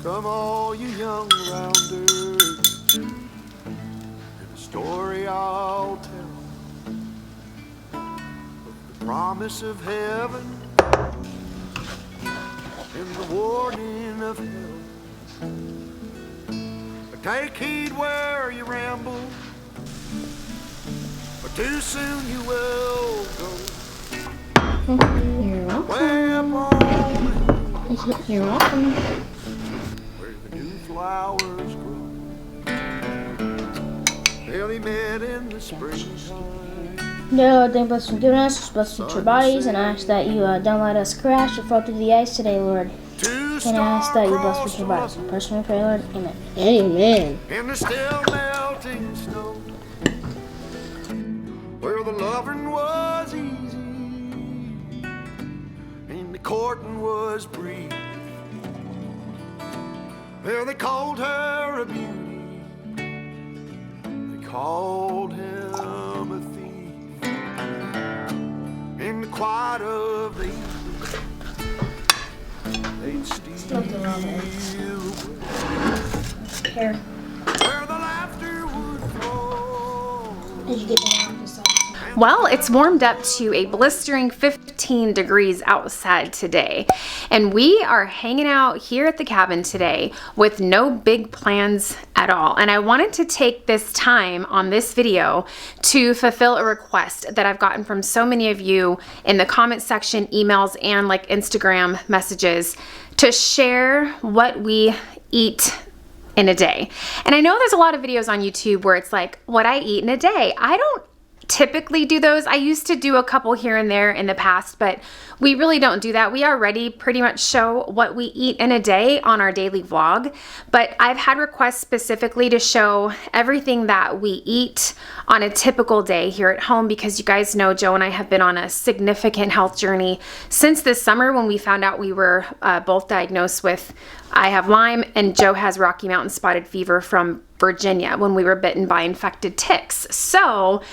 Come all you young rounders, and a story I'll tell of the promise of heaven and the warning of hell. But take heed where you ramble, or too soon you will go. You're welcome. Way up on You're welcome. where the new flowers grow. They'll be met in the springtime. No, thank bless for giving us, bless your bodies, and I ask that you don't let us crash or fall through the ice today, Lord. And I ask that you bless with your bodies. I personally pray, Lord. Amen. Amen. In the still melting snow, where the loving was easy and the courting was brief, there they called her a beauty, they called him a thief. In the quiet of the evening, they'd steal Here. where the laughter would flow. Did you get the wrong side? Well, it's warmed up to a blistering 15 degrees outside today, and we are hanging out here at the cabin today with no big plans at all. And I wanted to take this time on this video to fulfill a request that I've gotten from so many of you in the comment section, emails, and like Instagram messages to share what we eat in a day. And I know there's a lot of videos on YouTube where it's like what I eat in a day. I don't typically do those. I used to do a couple here and there in the past, but we really don't do that. We already pretty much show what we eat in a day on our daily vlog, but I've had requests specifically to show everything that we eat on a typical day here at home, because you guys know Joe and I have been on a significant health journey since this summer when we found out we were both diagnosed with, I have Lyme and Joe has Rocky Mountain spotted fever from Virginia when we were bitten by infected ticks. So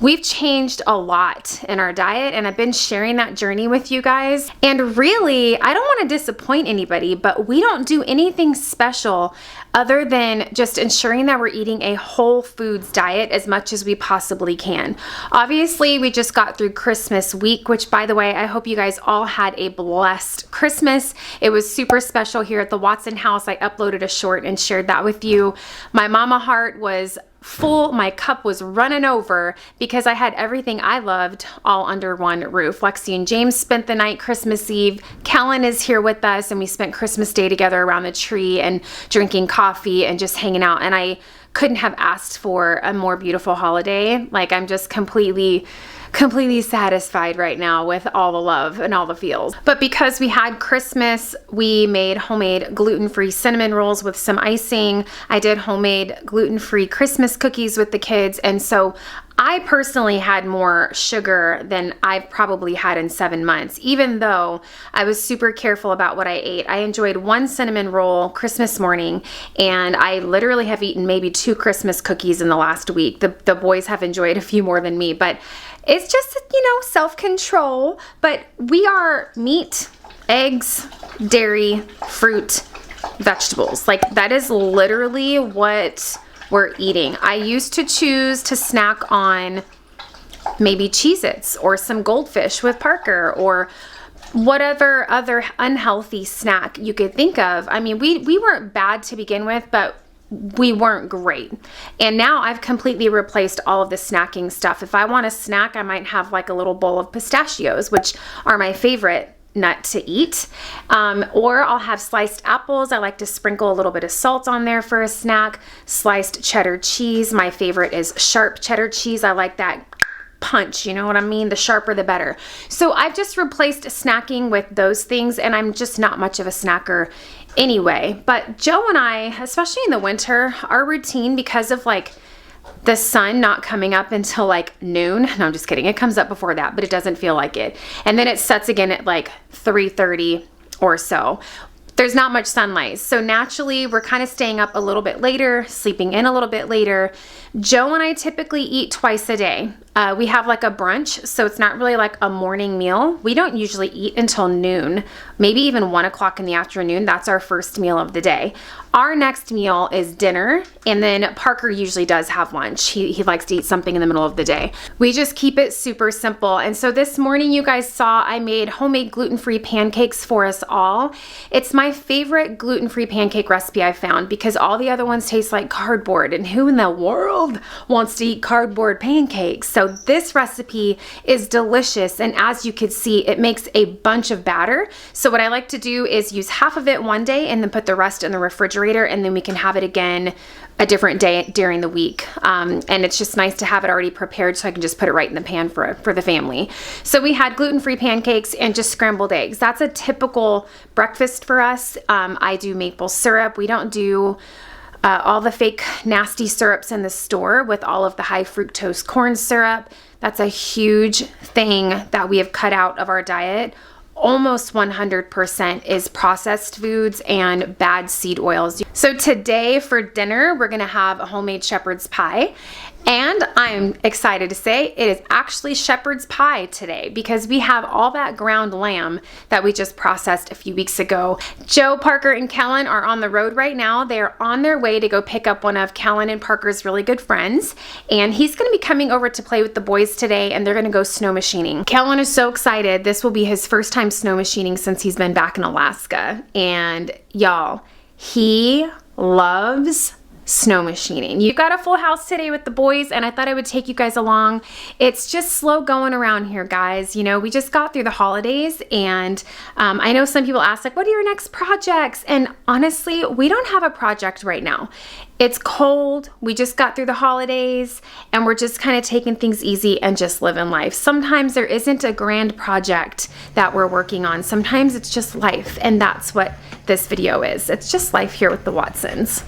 we've changed a lot in our diet, and I've been sharing that journey with you guys. And really, I don't want to disappoint anybody, but we don't do anything special other than just ensuring that we're eating a whole foods diet as much as we possibly can. Obviously, we just got through Christmas week, which, by the way, I hope you guys all had a blessed Christmas. It was super special here at the Watson house. I uploaded a short and shared that with you. My mama heart was full, my cup was running over because I had everything I loved all under one roof. Lexi and James spent the night Christmas Eve. Kellen is here with us, and we spent Christmas Day together around the tree and drinking coffee and just hanging out. And I couldn't have asked for a more beautiful holiday. Like, I'm just completely satisfied right now with all the love and all the feels. But because we had Christmas, we made homemade gluten-free cinnamon rolls with some icing. I did homemade gluten-free Christmas cookies with the kids. And so I personally had more sugar than I've probably had in 7 months, even though I was super careful about what I ate. I enjoyed one cinnamon roll Christmas morning, and I literally have eaten maybe 2 Christmas cookies in the last week. The boys have enjoyed a few more than me, but it's just, self-control. But we are meat, eggs, dairy, fruit, vegetables. Like, that is literally what we're eating. I used to choose to snack on maybe Cheez-Its or some goldfish with Parker or whatever other unhealthy snack you could think of. I mean, we weren't bad to begin with, but we weren't great. And now I've completely replaced all of the snacking stuff. If I want a snack, I might have like a little bowl of pistachios, which are my favorite nut to eat. Or I'll have sliced apples. I like to sprinkle a little bit of salt on there for a snack. Sliced cheddar cheese. My favorite is sharp cheddar cheese. I like that punch, you know what I mean? The sharper the better. So I've just replaced snacking with those things, and I'm just not much of a snacker anyway. But Joe and I, especially in the winter, our routine, because of like the sun not coming up until like noon. No, I'm just kidding. It comes up before that, but it doesn't feel like it. And then it sets again at like 3:30 or so. there's not much sunlight. So naturally, we're kind of staying up a little bit later, sleeping in a little bit later. Joe and I typically eat twice a day. We have like a brunch, so it's not really like a morning meal. We don't usually eat until noon, maybe even 1 o'clock in the afternoon. That's our first meal of the day. Our next meal is dinner, and then Parker usually does have lunch. He likes to eat something in the middle of the day. We just keep it super simple. And so this morning you guys saw I made homemade gluten-free pancakes for us all. It's my favorite gluten-free pancake recipe I found because all the other ones taste like cardboard, and who in the world wants to eat cardboard pancakes? So this recipe is delicious, and as you could see, it makes a bunch of batter. So what I like to do is use half of it one day and then put the rest in the refrigerator, and then we can have it again a different day during the week. And it's just nice to have it already prepared so I can just put it right in the pan for the family. So we had gluten-free pancakes and just scrambled eggs. That's a typical breakfast for us. I do maple syrup. We don't do all the fake nasty syrups in the store with all of the high fructose corn syrup. That's a huge thing that we have cut out of our diet. Almost 100% is processed foods and bad seed oils. So today for dinner, we're gonna have a homemade shepherd's pie. And I'm excited to say it is actually shepherd's pie today because we have all that ground lamb that we just processed a few weeks ago. Joe, Parker, and Kellen are on the road right now. They're on their way to go pick up one of Kellen and Parker's really good friends. And he's gonna be coming over to play with the boys today, and they're gonna go snow machining. Kellen is so excited. This will be his first time snow machining since he's been back in Alaska. And y'all, he loves snow machining. You've got a full house today with the boys, and I thought I would take you guys along. It's just slow going around here, guys. You know, we just got through the holidays, and I know some people ask, like, what are your next projects? And honestly, we don't have a project right now. It's cold. We just got through the holidays, and we're just kind of taking things easy and just living life. Sometimes there isn't a grand project that we're working on. Sometimes it's just life, and that's what this video is. It's just life here with the Watsons.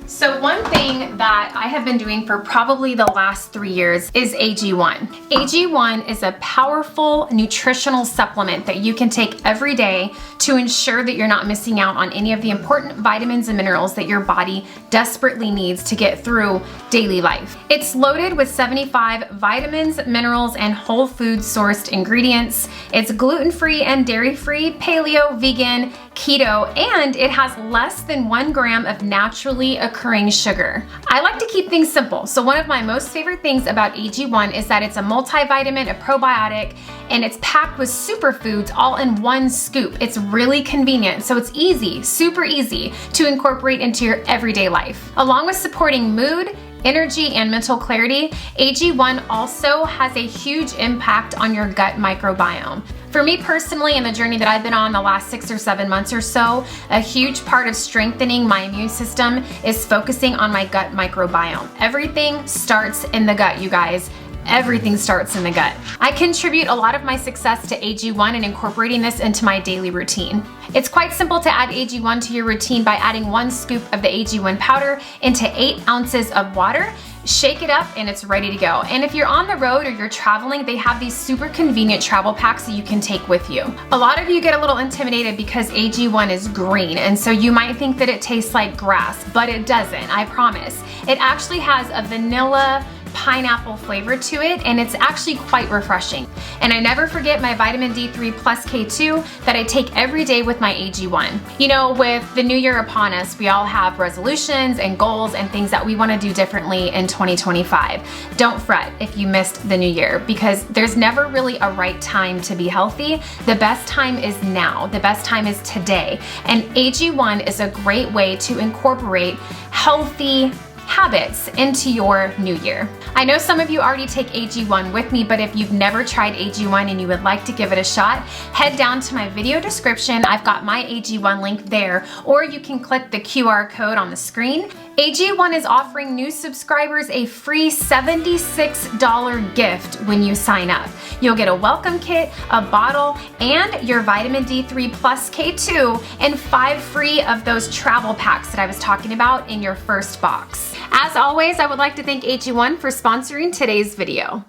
So one thing that I have been doing for probably the last 3 years is AG1. AG1 is a powerful nutritional supplement that you can take every day to ensure that you're not missing out on any of the important vitamins and minerals that your body desperately needs to get through daily life. It's loaded with 75 vitamins, minerals, and whole food sourced ingredients. It's gluten-free and dairy-free, paleo, vegan, keto, and it has less than 1 gram of naturally occurring sugar. I like to keep things simple, so one of my most favorite things about AG1 is that it's a multivitamin, a probiotic, and it's packed with superfoods all in one scoop. It's really convenient, so it's easy, super easy to incorporate into your everyday life. Along with supporting mood, energy, and mental clarity, AG1 also has a huge impact on your gut microbiome. For me personally, in the journey that I've been on the last 6 or 7 months or so, a huge part of strengthening my immune system is focusing on my gut microbiome. Everything starts in the gut, you guys. everything starts in the gut. I contribute a lot of my success to AG1 and incorporating this into my daily routine. It's quite simple to add AG1 to your routine by adding 1 scoop of the AG1 powder into 8 ounces of water. Shake it up and it's ready to go. And if you're on the road or you're traveling, they have these super convenient travel packs that you can take with you. A lot of you get a little intimidated because AG1 is green, and so you might think that it tastes like grass, but it doesn't, I promise. It actually has a vanilla pineapple flavor to it, and it's actually quite refreshing. And I never forget my vitamin D3 plus K2 that I take every day with my AG1. You know, with the new year upon us, we all have resolutions and goals and things that we want to do differently in 2025. Don't fret if you missed the new year, because there's never really a right time to be healthy. The best time is now. The best time is today. And AG1 is a great way to incorporate healthy habits into your new year. I know some of you already take AG1 with me, but if you've never tried AG1 and you would like to give it a shot, head down to my video description. I've got my AG1 link there, or you can click the QR code on the screen. AG1 is offering new subscribers a free $76 gift when you sign up. You'll get a welcome kit, a bottle, and your vitamin D3 plus K2, and 5 free of those travel packs that I was talking about in your first box. As always, I would like to thank AG1 for sponsoring today's video.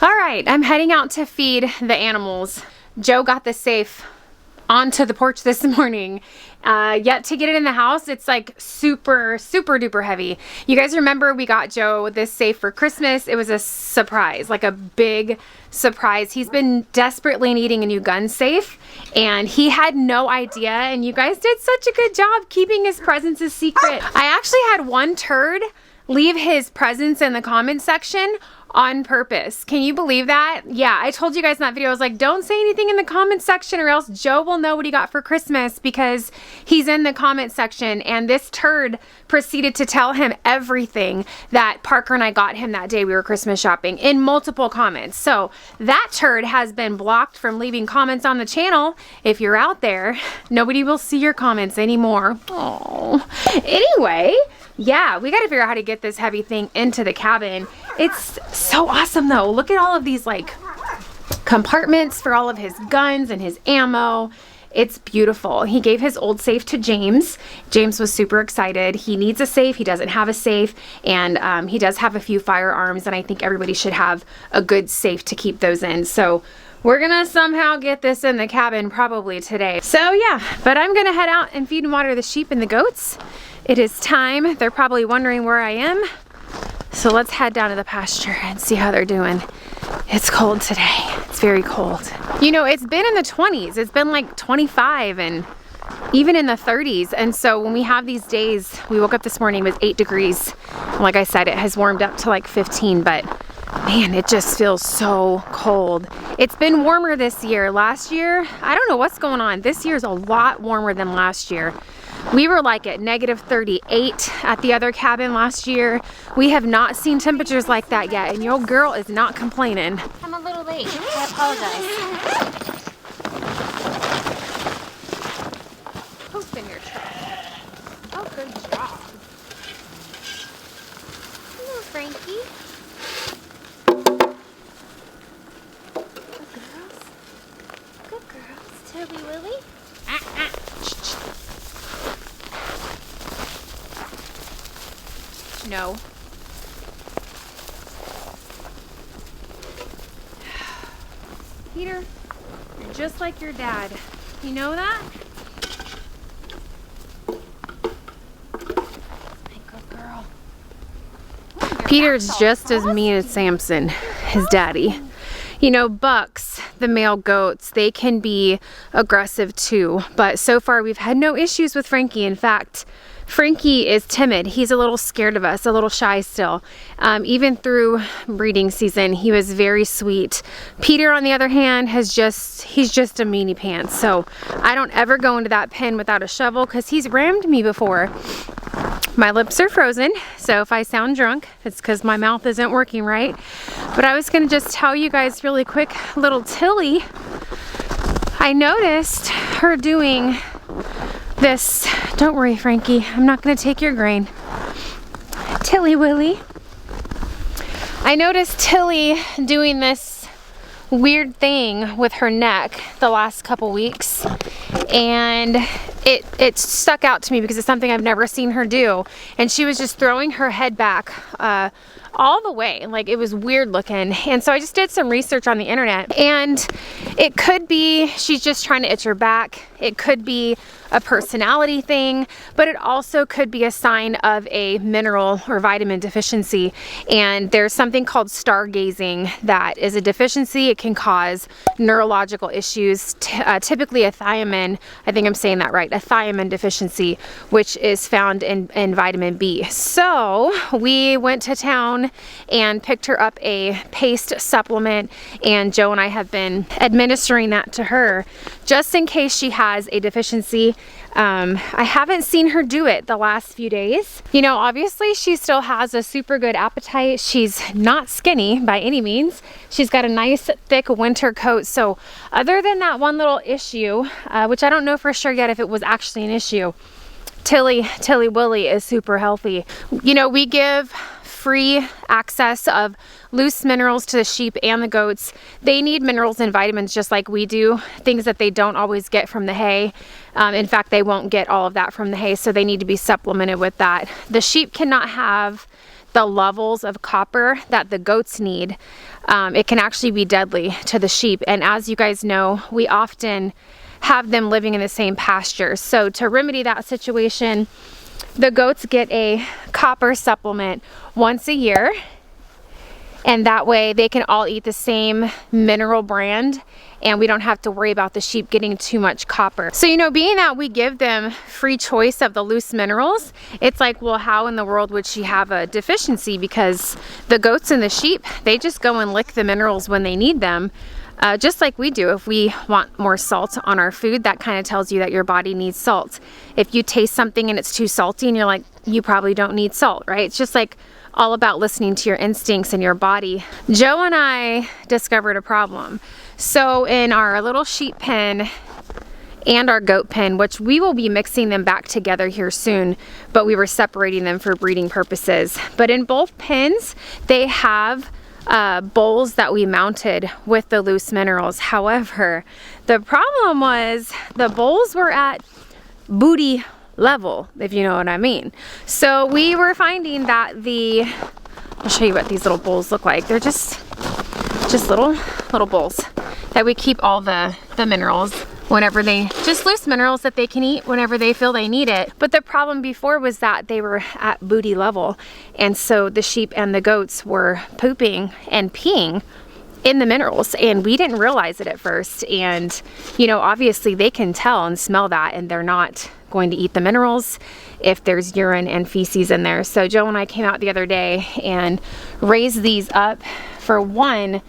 All right, I'm heading out to feed the animals. Joe got the safe onto the porch this morning. Yet to get it in the house, it's like super duper heavy. You guys remember we got Joe this safe for Christmas. It was a surprise, like a big surprise. He's been desperately needing a new gun safe, and he had no idea, and you guys did such a good job keeping his presents a secret. I actually had one turd leave his presents in the comment section on purpose. Can you believe that? Yeah, I told you guys in that video, I was like, don't say anything in the comment section or else Joe will know what he got for Christmas, because he's in the comment section. And this turd proceeded to tell him everything that Parker and I got him that day we were Christmas shopping in multiple comments. So that turd has been blocked from leaving comments on the channel. If you're out there, nobody will see your comments anymore. Oh. Anyway, yeah, we got to figure out how to get this heavy thing into the cabin. It's so awesome though. Look at all of these like compartments for all of his guns and his ammo. It's beautiful. He gave his old safe to James. James was super excited. He needs a safe. He doesn't have a safe. And he does have a few firearms, and I think everybody should have a good safe to keep those in. So we're gonna somehow get this in the cabin probably today. So yeah, but I'm gonna head out and feed and water the sheep and the goats. It is time. They're probably wondering where I am. So let's head down to the pasture and see how they're doing. It's cold today. It's very cold. You know, it's been in the 20s. It's been like 25 and even in the 30s. And so when we have these days, we woke up this morning with 8 degrees. Like I said, it has warmed up to like 15, but man, it just feels so cold. It's been warmer this year. Last year, I don't know what's going on. This year's a lot warmer than last year. We were like at -38 at the other cabin last year. We have not seen temperatures like that yet, and your girl is not complaining. I'm a little late. I apologize. Poop in your truck. Oh, good job. Hello, Frankie. Good girls. Toby Willie. No. Peter, you're just like your dad. You know that? Good girl. Peter's just as mean as Samson, his daddy. You know, bucks, the male goats, they can be aggressive too, but so far we've had no issues with Frankie. In fact, Frankie is timid. He's a little scared of us, a little shy still. Even through breeding season, he was very sweet. Peter, on the other hand, he's just a meanie pants. So I don't ever go into that pen without a shovel because he's rammed me before. My lips are frozen, so if I sound drunk, it's because my mouth isn't working right. But I was gonna just tell you guys really quick, little Tilly, I noticed her doing this. Don't worry, Frankie. I'm not gonna take your grain. Tilly Willy. I noticed Tilly doing this weird thing with her neck the last couple weeks, and it stuck out to me because it's something I've never seen her do. And she was just throwing her head back all the way, like it was weird looking. And so I just did some research on the internet, and it could be she's just trying to itch her back. It could be a personality thing, but it also could be a sign of a mineral or vitamin deficiency. And there's something called stargazing that is a deficiency. It can cause neurological issues, typically a thiamine, I think I'm saying that right, a thiamine deficiency, which is found in vitamin B. So we went to town and picked her up a paste supplement, and Joe and I have been administering that to her just in case she has a deficiency. I haven't seen her do it the last few days. You know, obviously she still has a super good appetite. She's not skinny by any means. She's got a nice thick winter coat. So other than that one little issue, which I don't know for sure yet if it was actually an issue, Tilly Willy is super healthy. You know, we give free access of loose minerals to the sheep and the goats. They need minerals and vitamins just like we do, things that they don't always get from the hay. In fact, they won't get all of that from the hay, so they need to be supplemented with that. The sheep cannot have the levels of copper that the goats need. It can actually be deadly to the sheep, and as you guys know, we often have them living in the same pasture. So to remedy that situation, the goats get a copper supplement once a year, and that way they can all eat the same mineral brand, and we don't have to worry about the sheep getting too much copper. So, you know, being that we give them free choice of the loose minerals, it's like, well, how in the world would she have a deficiency? Because the goats and the sheep, they just go and lick the minerals when they need them. Just like we do. If we want more salt on our food, that kind of tells you that your body needs salt. If you taste something and it's too salty and you're like, you probably don't need salt, right? It's just like all about listening to your instincts and your body. Joe and I discovered a problem. So in our little sheep pen and our goat pen, which we will be mixing them back together here soon, but we were separating them for breeding purposes. But in both pens, they have bowls that we mounted with the loose minerals. However, the problem was the bowls were at booty level, if you know what I mean. So we were finding that I'll show you what these little bowls look like. They're just little bowls that we keep all the minerals whenever just loose minerals that they can eat whenever they feel they need it. But the problem before was that they were at booty level, and so the sheep and the goats were pooping and peeing in the minerals, and we didn't realize it at first. And you know, obviously they can tell and smell that, and they're not going to eat the minerals if there's urine and feces in there. So Joe and I came out the other day and raised these up. For one,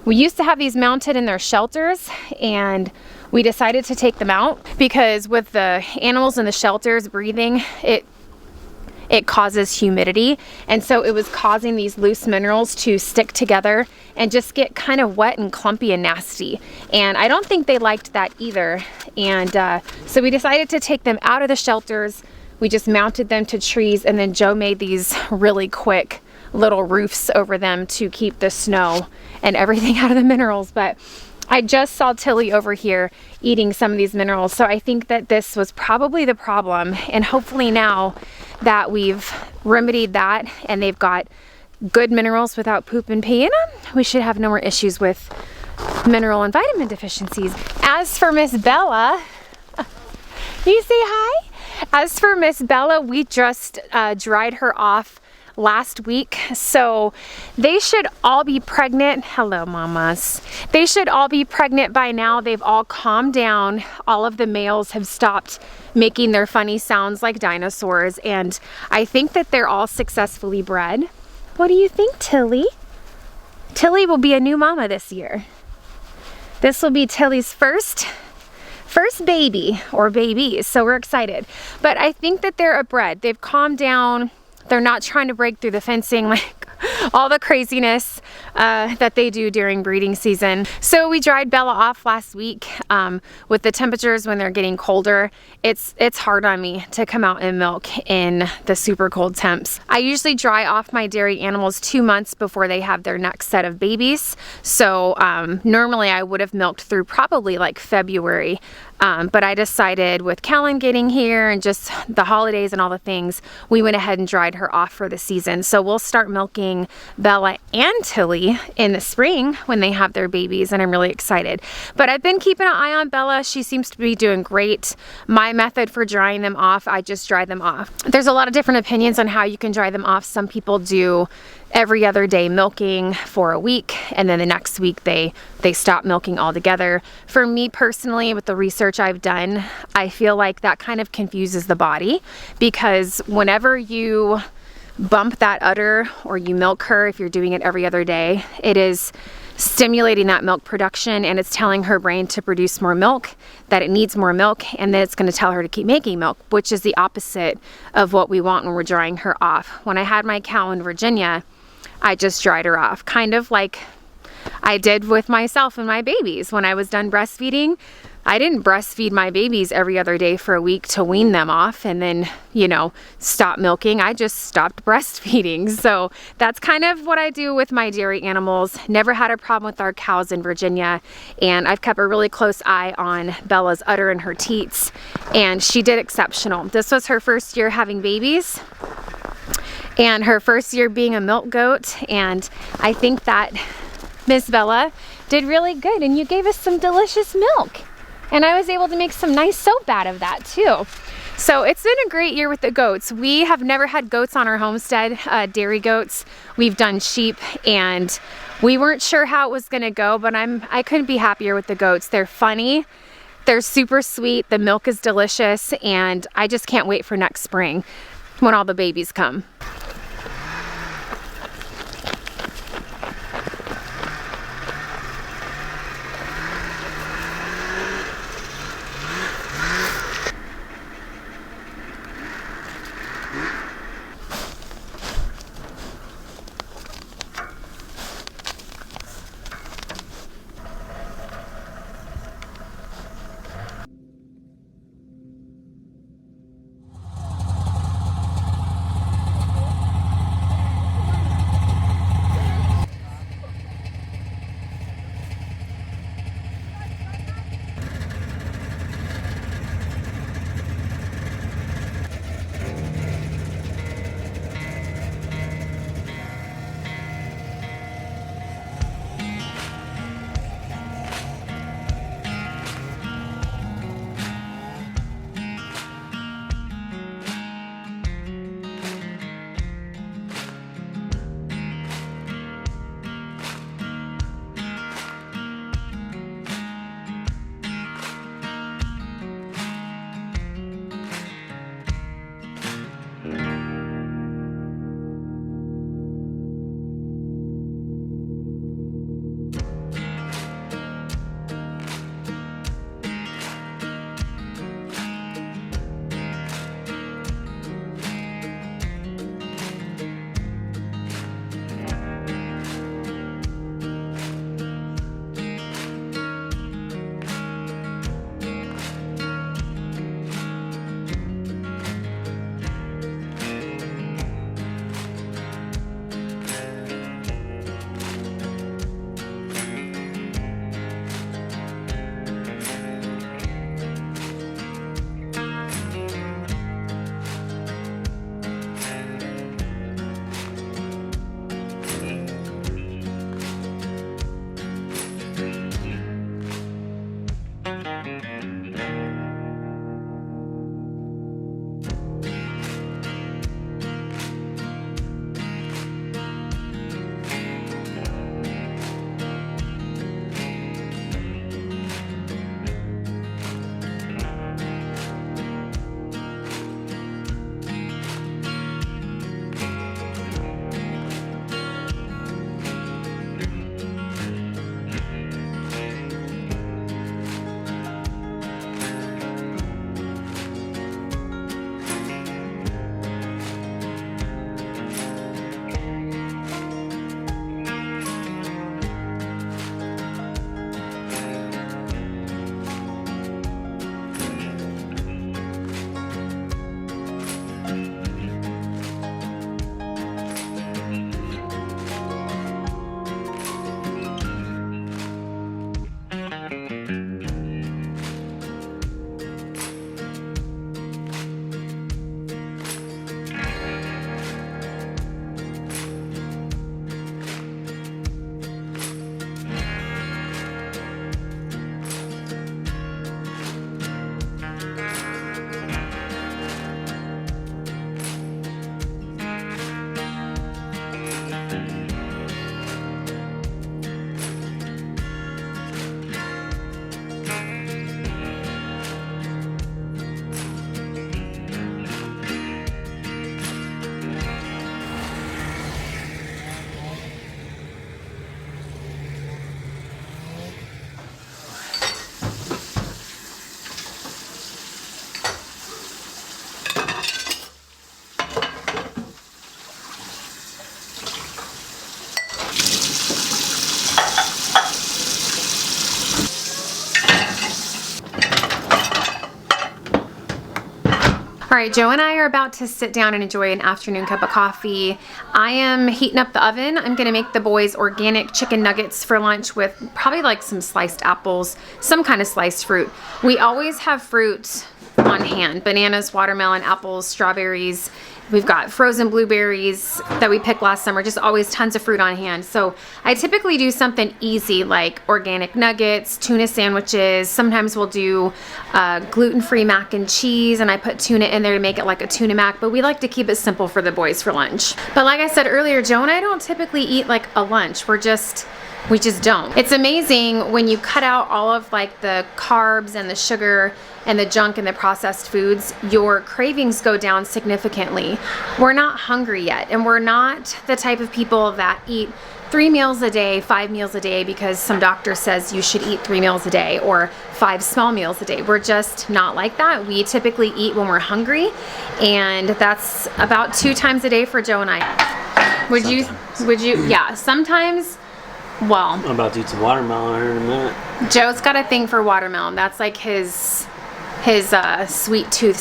we used to have these mounted in their shelters, and we decided to take them out because with the animals in the shelters breathing, it causes humidity, and so it was causing these loose minerals to stick together and just get kind of wet and clumpy and nasty, and I don't think they liked that either. And so we decided to take them out of the shelters. We just mounted them to trees, and then Joe made these really quick little roofs over them to keep the snow and everything out of the minerals. But I just saw Tilly over here eating some of these minerals, so I think that this was probably the problem. And hopefully now that we've remedied that and they've got good minerals without poop and pee in them, we should have no more issues with mineral and vitamin deficiencies. As for Miss Bella, you say hi? As for Miss Bella, we just dried her off last week, so they should all be pregnant. Hello, mamas. They should all be pregnant by now. They've all calmed down. All of the males have stopped making their funny sounds like dinosaurs, and I think that they're all successfully bred. What do you think, Tilly? Tilly will be a new mama this year. This will be Tilly's first baby or babies, so we're excited. But I think that they're a bred. They've calmed down. They're not trying to break through the fencing like all the craziness that they do during breeding season. So we dried Bella off last week. With the temperatures when they're getting colder, it's hard on me to come out and milk in the super cold temps. I usually dry off my dairy animals 2 months before they have their next set of babies. So normally I would have milked through probably like February. But I decided with Kellen getting here and just the holidays and all the things, we went ahead and dried her off for the season. So we'll start milking Bella and Tilly in the spring when they have their babies, and I'm really excited. But I've been keeping an eye on Bella. She seems to be doing great. My method for drying them off, I just dry them off. There's a lot of different opinions on how you can dry them off. Some people do every other day milking for a week, and then the next week they stop milking altogether. For me personally, with the research I've done, I feel like that kind of confuses the body, because whenever you bump that udder or you milk her, if you're doing it every other day, it is stimulating that milk production, and it's telling her brain to produce more milk, that it needs more milk, and then it's going to tell her to keep making milk, which is the opposite of what we want when we're drying her off. When I had my cow in Virginia, I just dried her off, kind of like I did with myself and my babies. When I was done breastfeeding, I didn't breastfeed my babies every other day for a week to wean them off and then, you know, stop milking. I just stopped breastfeeding. So that's kind of what I do with my dairy animals. Never had a problem with our cows in Virginia, and I've kept a really close eye on Bella's udder and her teats, and she did exceptional. This was her first year having babies and her first year being a milk goat, and I think that Miss Bella did really good, and you gave us some delicious milk, and I was able to make some nice soap out of that too. So it's been a great year with the goats. We have never had goats on our homestead, dairy goats. We've done sheep, and we weren't sure how it was gonna go, but I couldn't be happier with the goats. They're funny, they're super sweet, the milk is delicious, and I just can't wait for next spring when all the babies come. All right, Joe and I are about to sit down and enjoy an afternoon cup of coffee. I am heating up the oven. I'm gonna make the boys organic chicken nuggets for lunch with probably like some sliced apples, some kind of sliced fruit. We always have fruit on hand: bananas, watermelon, apples, strawberries. We've got frozen blueberries that we picked last summer, just always tons of fruit on hand. So I typically do something easy like organic nuggets, tuna sandwiches. Sometimes we'll do gluten-free mac and cheese, and I put tuna in there to make it like a tuna mac, but we like to keep it simple for the boys for lunch. But like I said earlier, Joe and I don't typically eat like a lunch. We just don't. It's amazing when you cut out all of like the carbs and the sugar and the junk and the processed foods, your cravings go down significantly. We're not hungry yet, and we're not the type of people that eat 3 meals a day, 5 meals a day because some doctor says you should eat 3 meals a day or 5 small meals a day. We're just not like that. We typically eat when we're hungry, and that's about 2 times a day for Joe and I. Would you? Yeah, sometimes. Well, I'm about to eat some watermelon here in a minute. Joe's got a thing for watermelon. That's like his sweet tooth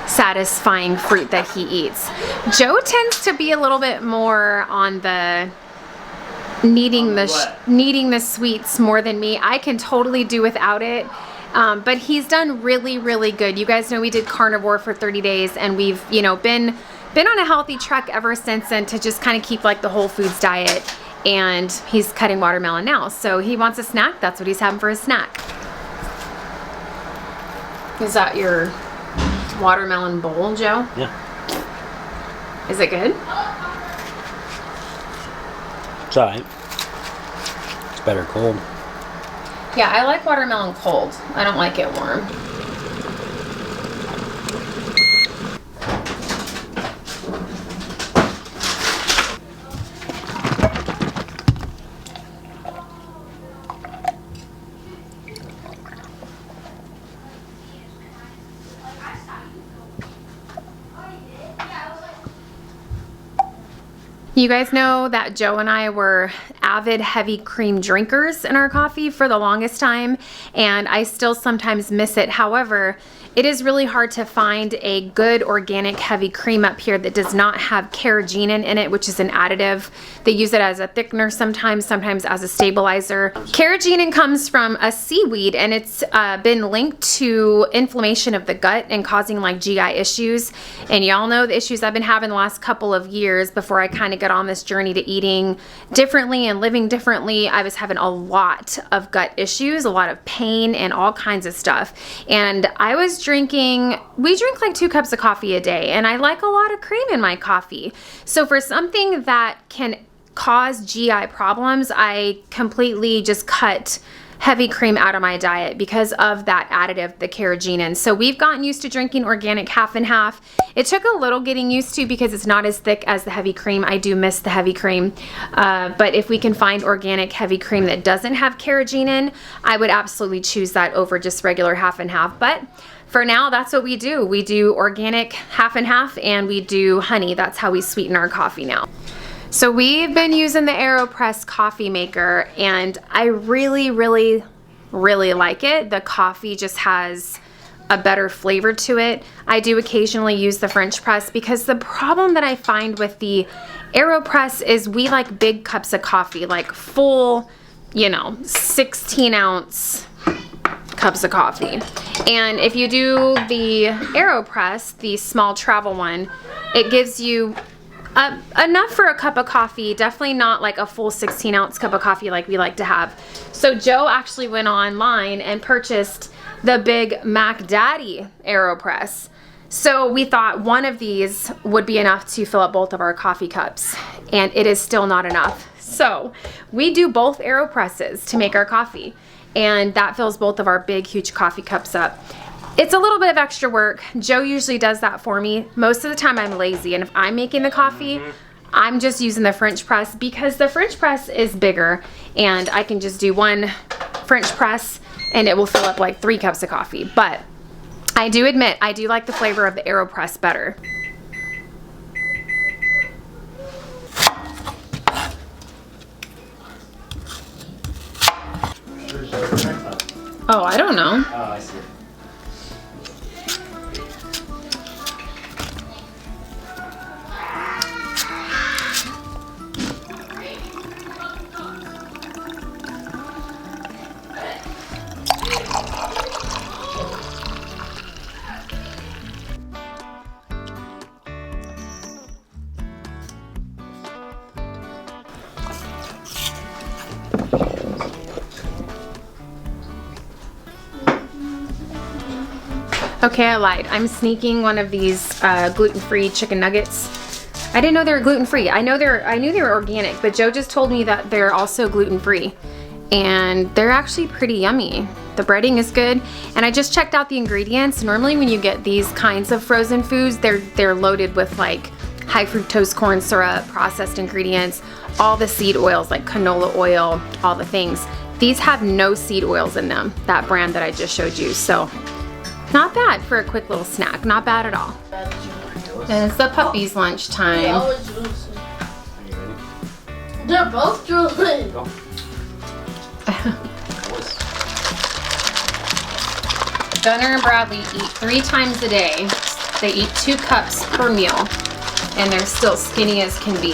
satisfying fruit that he eats. Joe tends to be a little bit more on the needing the sweets more than me. I can totally do without it. But he's done really, really good. You guys know we did carnivore for 30 days, and we've, been on a healthy trek ever since then to just kind of keep like the whole foods diet. And he's cutting watermelon now. So he wants a snack. That's what he's having for his snack. Is that your watermelon bowl, Joe? Yeah. Is it good? It's alright. It's better cold. Yeah, I like watermelon cold. I don't like it warm. You guys know that Joe and I were avid heavy cream drinkers in our coffee for the longest time, and I still sometimes miss it. However, it is really hard to find a good organic heavy cream up here that does not have carrageenan in it, which is an additive. They use it as a thickener sometimes as a stabilizer. Carrageenan comes from a seaweed, and it's been linked to inflammation of the gut and causing like GI issues. And y'all know the issues I've been having the last couple of years before I kind of got on this journey to eating differently and living differently. I was having a lot of gut issues, a lot of pain, and all kinds of stuff. And I was we drink like 2 cups of coffee a day, and I like a lot of cream in my coffee. So for something that can cause GI problems, I completely just cut heavy cream out of my diet because of that additive, the carrageenan. So we've gotten used to drinking organic half and half. It took a little getting used to because it's not as thick as the heavy cream. I do miss the heavy cream. But if we can find organic heavy cream that doesn't have carrageenan, I would absolutely choose that over just regular half and half. But for now, that's what we do. We do organic half and half, and we do honey. That's how we sweeten our coffee now. So we've been using the AeroPress coffee maker, and I really, really, really like it. The coffee just has a better flavor to it. I do occasionally use the French press because the problem that I find with the AeroPress is we like big cups of coffee, like full, 16-ounce cups of coffee. And if you do the AeroPress, the small travel one, it gives you enough for a cup of coffee, definitely not like a full 16-ounce cup of coffee like we like to have. So Joe actually went online and purchased the big Mac Daddy AeroPress. So we thought one of these would be enough to fill up both of our coffee cups, and it is still not enough. So we do both AeroPresses to make our coffee, and that fills both of our big, huge coffee cups up. It's a little bit of extra work. Joe usually does that for me. Most of the time I'm lazy, and if I'm making the coffee, I'm just using the French press because the French press is bigger, and I can just do one French press and it will fill up like 3 cups of coffee. But I do admit, I do like the flavor of the AeroPress better. Oh, I don't know. Oh, I see. Okay, I lied. I'm sneaking one of these gluten-free chicken nuggets. I didn't know they were gluten-free. I knew they were organic, but Joe just told me that they're also gluten-free. And they're actually pretty yummy. The breading is good. And I just checked out the ingredients. Normally when you get these kinds of frozen foods, they're loaded with like high fructose corn syrup, processed ingredients, all the seed oils like canola oil, all the things. These have no seed oils in them, that brand that I just showed you. So not bad for a quick little snack, not bad at all. And it's the puppy's lunch time. They're both drooling. Gunnar and Bradley eat 3 times a day. They eat 2 cups per meal, and they're still skinny as can be.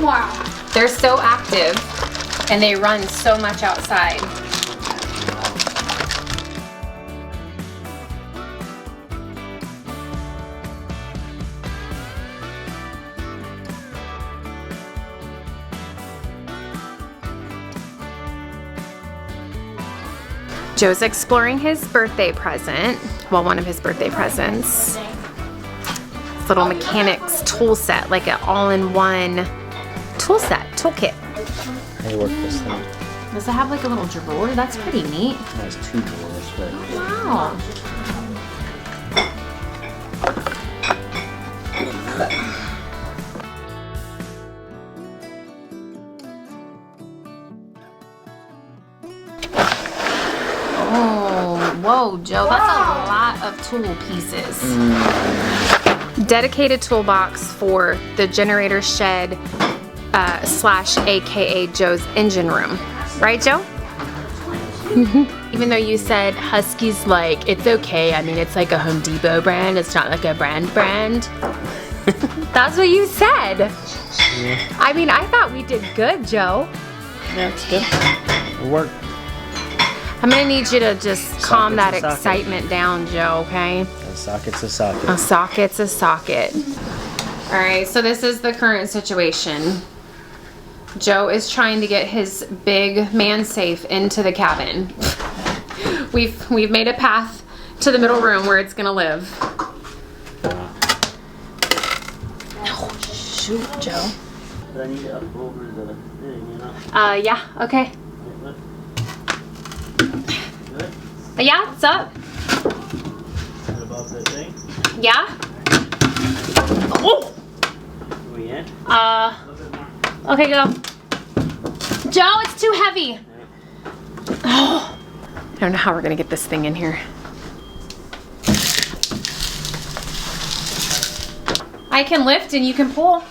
Wow. They're so active, and they run so much outside. Joe's exploring his birthday present. Well, one of his birthday presents. This little mechanics tool set, like an all-in-one tool set, toolkit. How do you work this thing? Does it have like a little drawer? That's pretty neat. It has 2 drawers, but Wow. Oh, whoa, Joe, that's a lot of tool pieces. Dedicated toolbox for the generator shed slash AKA Joe's engine room. Right, Joe? Even though you said Husky's like, it's okay. I mean, it's like a Home Depot brand. It's not like a brand. That's what you said. yeah, I mean, I thought we did good, Joe. it's good. It'll work. I'm gonna need you to just calm that Socket's a socket. excitement down, Joe, okay? A socket's a socket. A socket's a socket. All right, so this is the current situation. Joe is trying to get his big man safe into the cabin. We've made a path to the middle room where it's gonna live. Oh, shoot, Joe. But I need to up over the thing, you know? Yeah, okay. Good? Yeah, what's up? What about that thing? Yeah? Oh! Are we in? Uh, A little bit more. okay, go. Joe, it's too heavy. Oh, I don't know how we're gonna get this thing in here. I can lift and you can pull.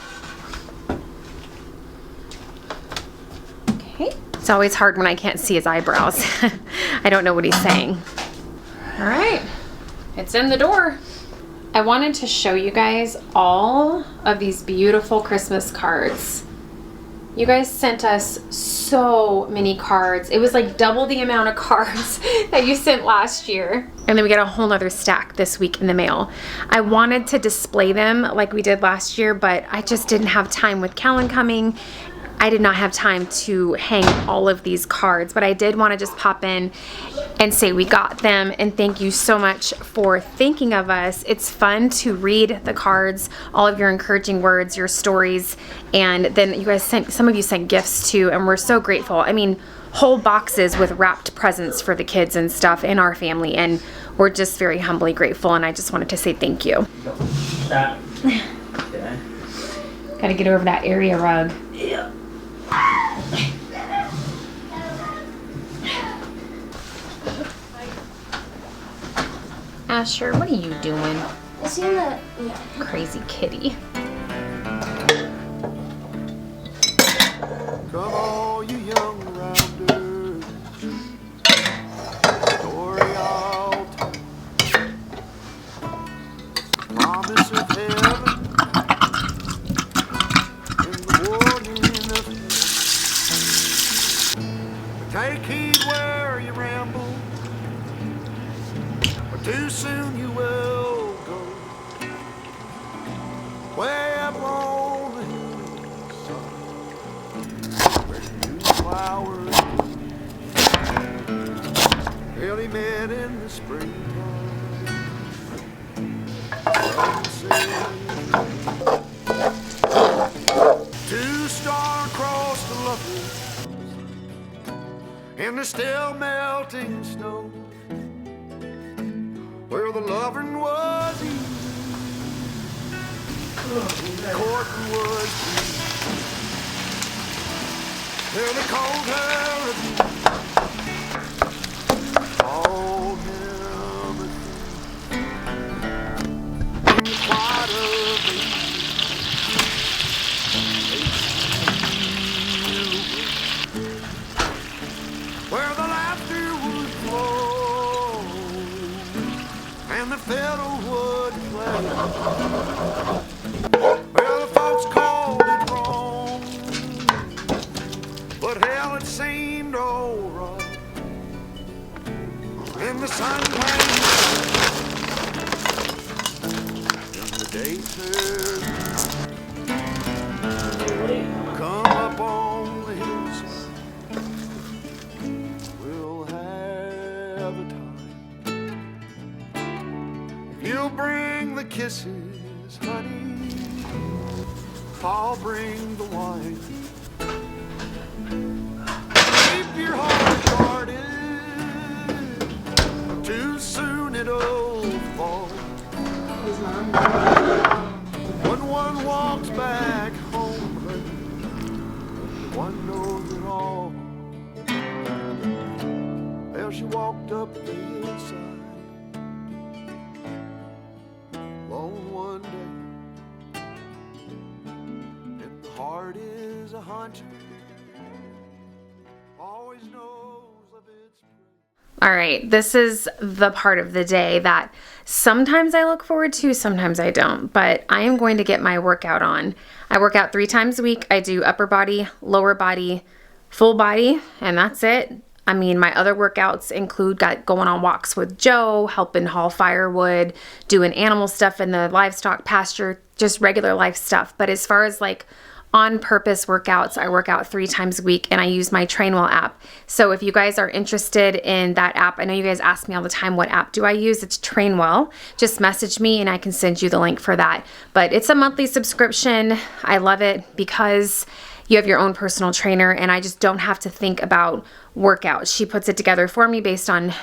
Okay. It's always hard when I can't see his eyebrows. I don't know what he's saying. All right, it's in the door. I wanted to show you guys all of these beautiful Christmas cards. You guys sent us so many cards. It was like double the amount of cards that you sent last year. And then we got a whole nother stack this week in the mail. I wanted to display them like we did last year, but I just didn't have time with Callan coming. I did not have time to hang all of these cards, but I did want to just pop in and say we got them, and thank you so much for thinking of us. It's fun to read the cards, all of your encouraging words, your stories, and then you guys sent, some of you sent gifts too, and we're so grateful. I mean, whole boxes with wrapped presents for the kids and stuff in our family, and we're just very humbly grateful, and I just wanted to say thank you. Stop. Okay. Gotta get over that area rug. Yeah. Asher, what are you doing? Is he in the... Yeah. Crazy kitty. Come all you young rounders, story I'll tell. Promise of heaven in the warning of hell. Take heed where you ramble, or too soon you will go. Way up on the hillside, where new flowers bloom, really met in the springtime. sunset. 2-star across the lovers, and there's still melting snow where the loving was easy, courting was free. Well, they called her a beauty, called him a thief, and quite a baby. Where the laughter would flow and the fiddle would play. Well, the folks called it wrong, but hell, it seemed alright. And the sun came and the day turned night. Come up on the hillside, we'll have a time. You'll bring the kisses, honey, I'll bring the wine. Keep your heart guarded, too soon it'll fall. When one walks back home, one knows it all. Well, she walked up the hillside alone one day, and the heart is a hunter, always knows of its prey. All right, this is the part of the day that sometimes I look forward to, sometimes I don't, but I am going to get my workout on. I work out 3 times a week. I do upper body, lower body, full body, and that's it. I mean, my other workouts include going on walks with Joe, helping haul firewood, doing animal stuff in the livestock pasture, just regular life stuff. But as far as like on-purpose workouts, I work out 3 times a week, and I use my Trainwell app. So if you guys are interested in that app, I know you guys ask me all the time, what app do I use? It's Trainwell. Just message me and I can send you the link for that. But it's a monthly subscription. I love it because you have your own personal trainer, and I just don't have to think about workouts. She puts it together for me based on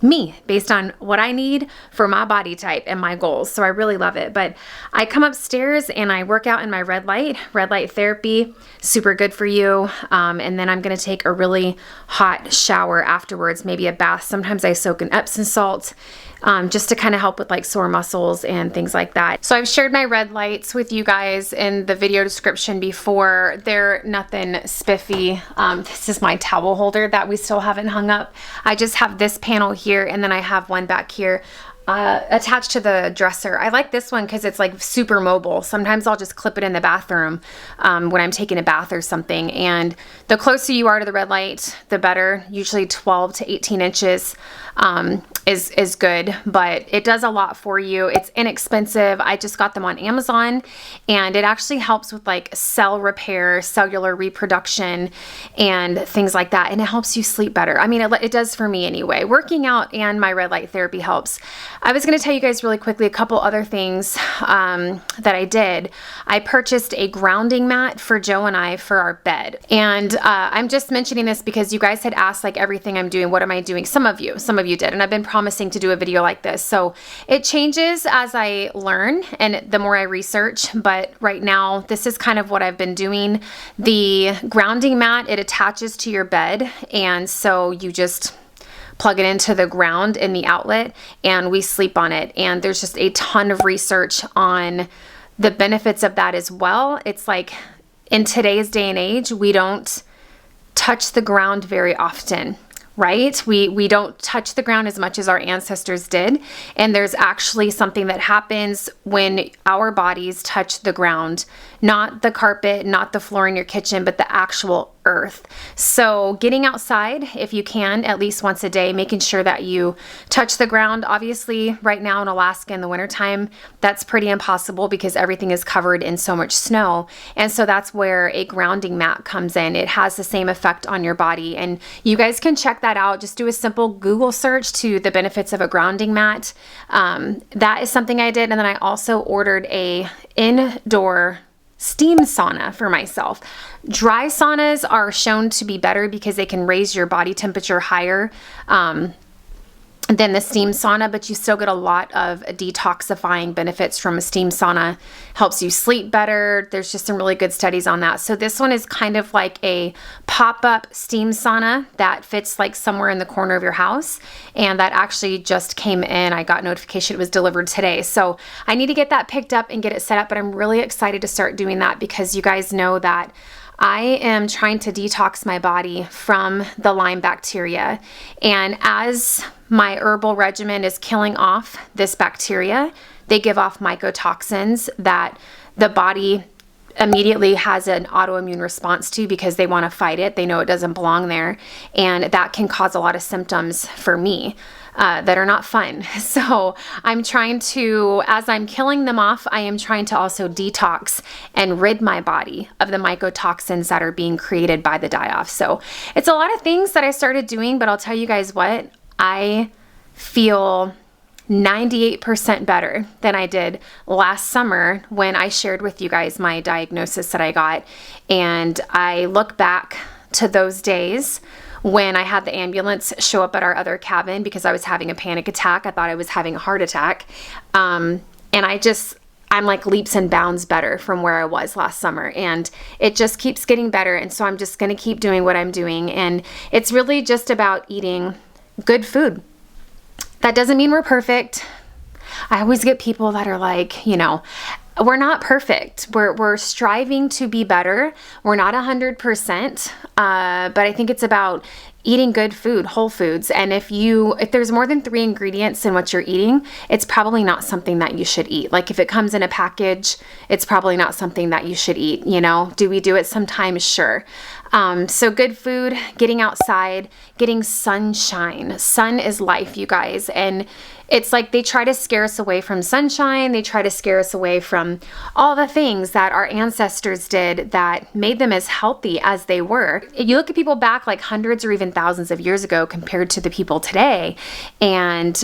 what I need for my body type and my goals. So I really love it. But I come upstairs and I work out in my red light therapy, super good for you. And then I'm going to take a really hot shower afterwards, maybe a bath. Sometimes I soak in Epsom salt, just to kind of help with like sore muscles and things like that. So I've shared my red lights with you guys in the video description before. They're nothing spiffy. This is my towel holder that we still haven't hung up. I just have this panel here, and then I have one back here attached to the dresser. I like this one because it's like super mobile. Sometimes I'll just clip it in the bathroom when I'm taking a bath or something. And the closer you are to the red light, the better. Usually 12 to 18 inches is good, but it does a lot for you. It's inexpensive. I just got them on Amazon, and it actually helps with like cell repair, cellular reproduction, and things like that. And it helps you sleep better. I mean, it does for me anyway. Working out and my red light therapy helps. I was going to tell you guys really quickly a couple other things that I did. I purchased a grounding mat for Joe and I for our bed. And I'm just mentioning this because you guys had asked like everything I'm doing, what am I doing? Some of you did. And I've been promising to do a video like this. So it changes as I learn and the more I research. But right now, this is kind of what I've been doing. The grounding mat, it attaches to your bed. And so you just plug it into the ground in the outlet, and we sleep on it. And there's just a ton of research on the benefits of that as well. It's like in today's day and age, we don't touch the ground very often, right? We don't touch the ground as much as our ancestors did. And there's actually something that happens when our bodies touch the ground, not the carpet, not the floor in your kitchen, but the actual earth. So getting outside, if you can, at least once a day, making sure that you touch the ground. Obviously, right now in Alaska in the wintertime, that's pretty impossible because everything is covered in so much snow. And so that's where a grounding mat comes in. It has the same effect on your body. And you guys can check that out. Just do a simple Google search to the benefits of a grounding mat. That is something I did. And then I also ordered a indoor steam sauna for myself. Dry saunas are shown to be better because they can raise your body temperature higher than the steam sauna, but you still get a lot of detoxifying benefits from a steam sauna. Helps you sleep better. There's just some really good studies on that. So this one is kind of like a pop-up steam sauna that fits like somewhere in the corner of your house. And that actually just came in. I got notification it was delivered today. So I need to get that picked up and get it set up, but I'm really excited to start doing that because you guys know that I am trying to detox my body from the Lyme bacteria. And as my herbal regimen is killing off this bacteria, they give off mycotoxins that the body immediately has an autoimmune response to because they want to fight it. They know it doesn't belong there. And that can cause a lot of symptoms for me. That are not fun. So I'm trying to, as I'm killing them off, I am trying to also detox and rid my body of the mycotoxins that are being created by the die-off. So it's a lot of things that I started doing, but I'll tell you guys what, I feel 98% better than I did last summer when I shared with you guys my diagnosis that I got. And I look back to those days when I had the ambulance show up at our other cabin because I was having a panic attack. I thought I was having a heart attack. And I'm like leaps and bounds better from where I was last summer. And it just keeps getting better. And so I'm just going to keep doing what I'm doing. And it's really just about eating good food. That doesn't mean we're perfect. I always get people that are like, we're not perfect. We're striving to be better. We're not 100%, but I think it's about eating good food, whole foods. And if there's more than 3 ingredients in what you're eating, it's probably not something that you should eat. Like if it comes in a package, it's probably not something that you should eat. Do we do it sometimes? Sure. So good food, getting outside, getting sunshine. Sun is life, you guys. And it's like they try to scare us away from sunshine. They try to scare us away from all the things that our ancestors did that made them as healthy as they were. You look at people back like hundreds or even thousands of years ago compared to the people today, and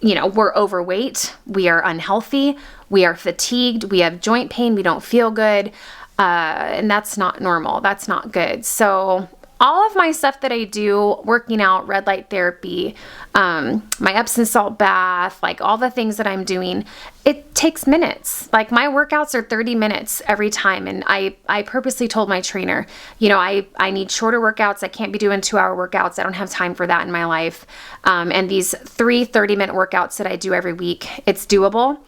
we're overweight, we are unhealthy, we are fatigued, we have joint pain, we don't feel good, and that's not normal. That's not good. So all of my stuff that I do, working out, red light therapy, my Epsom salt bath, like all the things that I'm doing, it takes minutes. Like my workouts are 30 minutes every time. And I purposely told my trainer, I need shorter workouts. I can't be doing 2-hour workouts. I don't have time for that in my life. And these 3 30-minute workouts that I do every week, it's doable.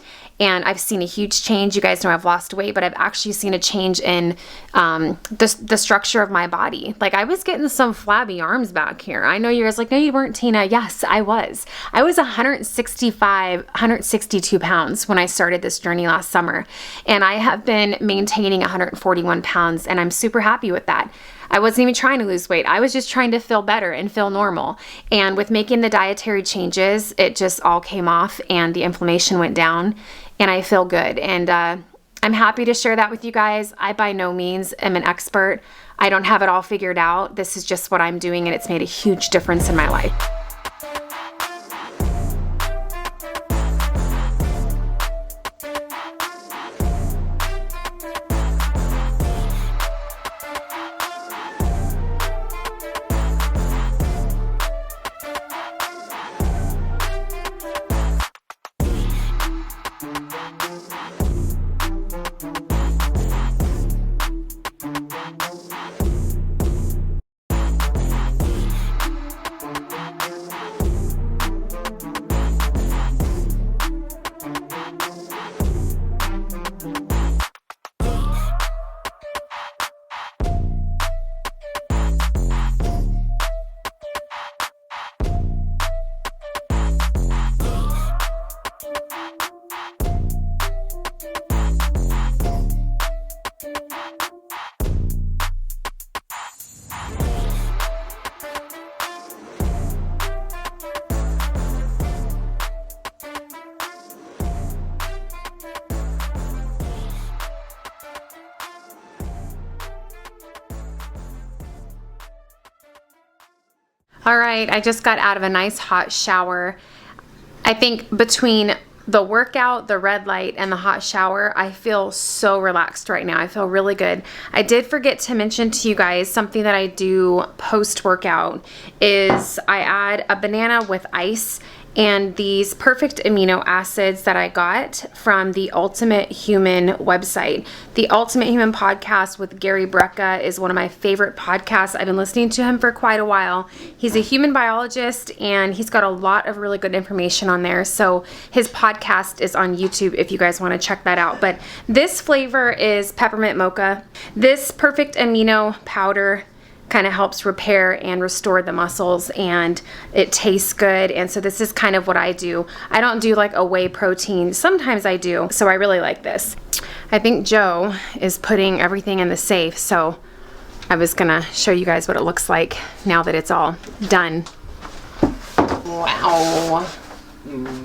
And I've seen a huge change. You guys know I've lost weight, but I've actually seen a change in the structure of my body. Like I was getting some flabby arms back here. I know you guys are like, no, you weren't, Tina. Yes, I was. I was 162 pounds when I started this journey last summer. And I have been maintaining 141 pounds, and I'm super happy with that. I wasn't even trying to lose weight. I was just trying to feel better and feel normal. And with making the dietary changes, it just all came off and the inflammation went down and I feel good. And I'm happy to share that with you guys. I by no means am an expert. I don't have it all figured out. This is just what I'm doing, and it's made a huge difference in my life. All right, I just got out of a nice hot shower. I think between the workout, the red light, and the hot shower, I feel so relaxed right now. I feel really good. I did forget to mention to you guys something that I do post-workout is I add a banana with ice and these perfect amino acids that I got from the Ultimate Human website. The Ultimate Human podcast with Gary Brecka is one of my favorite podcasts. I've been listening to him for quite a while. He's a human biologist and he's got a lot of really good information on there. So his podcast is on YouTube if you guys want to check that out. But this flavor is peppermint mocha. This perfect amino powder kind of helps repair and restore the muscles, and it tastes good. And so this is kind of what I do. I don't do like a whey protein. Sometimes I do. So I really like this. I think Joe is putting everything in the safe. So I was gonna show you guys what it looks like now that it's all done. Wow.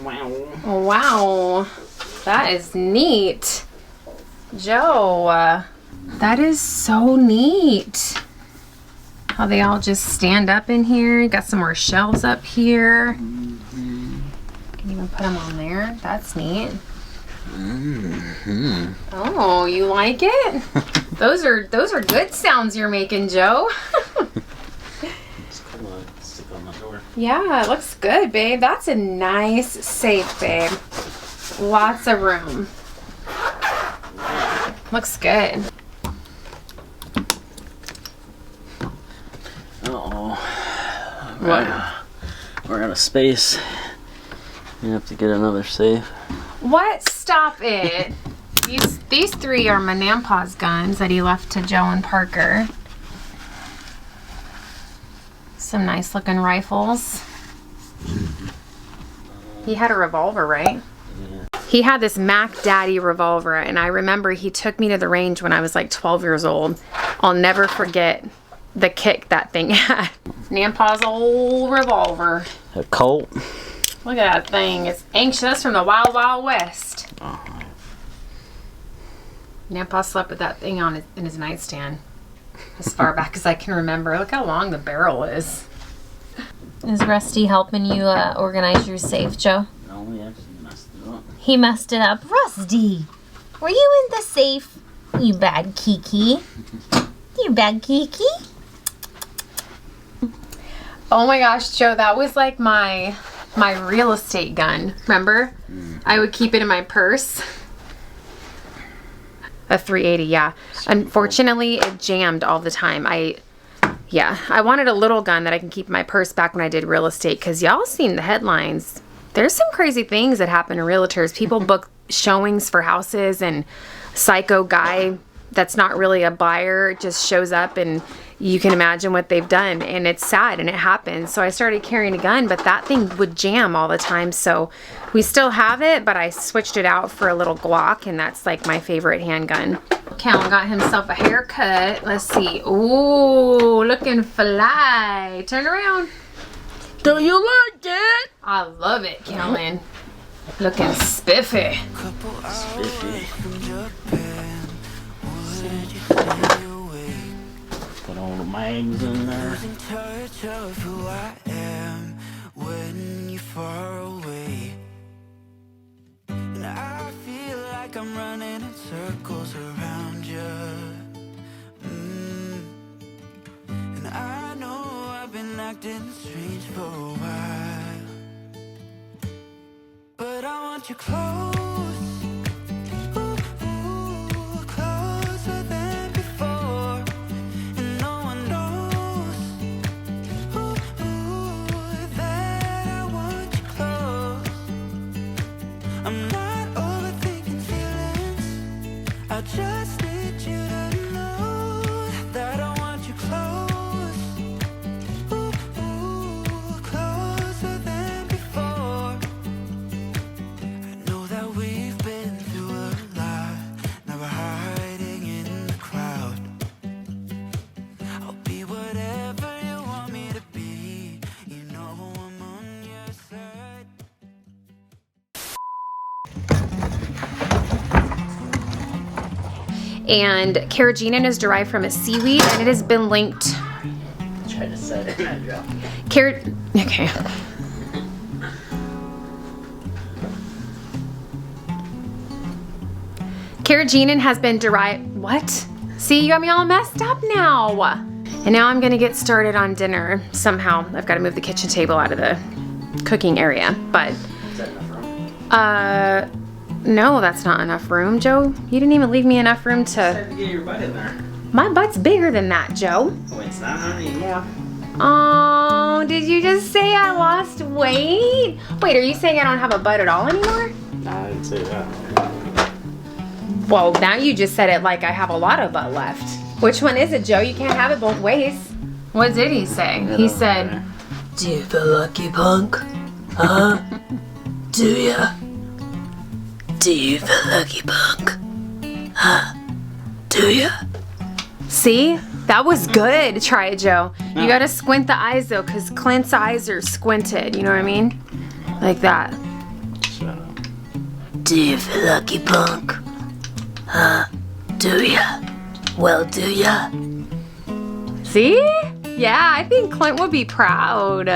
Wow. Wow. That is neat. Joe, that is so neat. How they all just stand up in here. Got some more shelves up here. Can even put them on there. That's neat. Oh, you like it? Those are good sounds you're making, Joe. It's cool to stick on the door. Yeah, it looks good, babe. That's a nice safe, babe. Lots of room. Looks good. Uh-oh. What? We're out of space. You have to get another safe. What? Stop it. These three are my Nampa's guns that he left to Joe and Parker. Some nice looking rifles. He had a revolver, right? Yeah. He had this Mac Daddy revolver, and I remember he took me to the range when I was like 12 years old. I'll never forget the kick that thing had. Nampa's old revolver. A Colt. Look at that thing. It's anxious from the Wild Wild West. Nampa slept with that thing on in his nightstand as far back as I can remember. Look how long the barrel is. Is Rusty helping you organize your safe, Joe? No, we actually messed it up. He messed it up. Rusty, were you in the safe? You bad Kiki. You bad Kiki. Oh my gosh, Joe, that was like my real estate gun. Remember? I would keep it in my purse. A 380, yeah. Unfortunately, it jammed all the time. I wanted a little gun that I can keep in my purse back when I did real estate, because y'all seen the headlines. There's some crazy things that happen to realtors. People book showings for houses, and psycho guy that's not really a buyer just shows up, and you can imagine what they've done, and it's sad, and it happens. So I started carrying a gun, but that thing would jam all the time. So we still have it, but I switched it out for a little Glock, and that's like my favorite handgun. Callan got himself a haircut. Let's see. Ooh, looking fly. Turn around. Do you like it? I love it, Callan. Looking spiffy. Put all the mags in there. Touch of who I am when you're far away, and I feel like I'm running in circles around you. And I know I've been acting strange for a while, but I want you close. I just need you to know that I want you close, closer than before. I know that we've been through a lot, now we're hiding in the crowd. I'll be whatever you want me to be, you know I'm on your side. And carrageenan is derived from a seaweed, and it has been linked. Try to set it and I dropped it. Carrot. Okay. Carrageenan has been derived. What? See, you got me all messed up now. And now I'm gonna get started on dinner. Somehow, I've got to move the kitchen table out of the cooking area. But, Is that enough room? no, that's not enough room, Joe. You didn't even leave me enough room to. Time to get your butt in there. My butt's bigger than that, Joe. Oh, it's not anymore. Oh, did you just say I lost weight? Wait, are you saying I don't have a butt at all anymore? No, I didn't say that. Well, now you just said it like I have a lot of butt left. Which one is it, Joe? You can't have it both ways. What did he say? He said, Do you feel lucky, punk? Huh? Do ya? Do you feel lucky, punk? Huh? Do ya? see? That was good. Try it, Joe. You gotta squint the eyes though, because Clint's eyes are squinted. You know what I mean? Like that. Shut up. Do you feel lucky, punk? Huh? Do ya? Well, do ya? See? Yeah, I think Clint would be proud.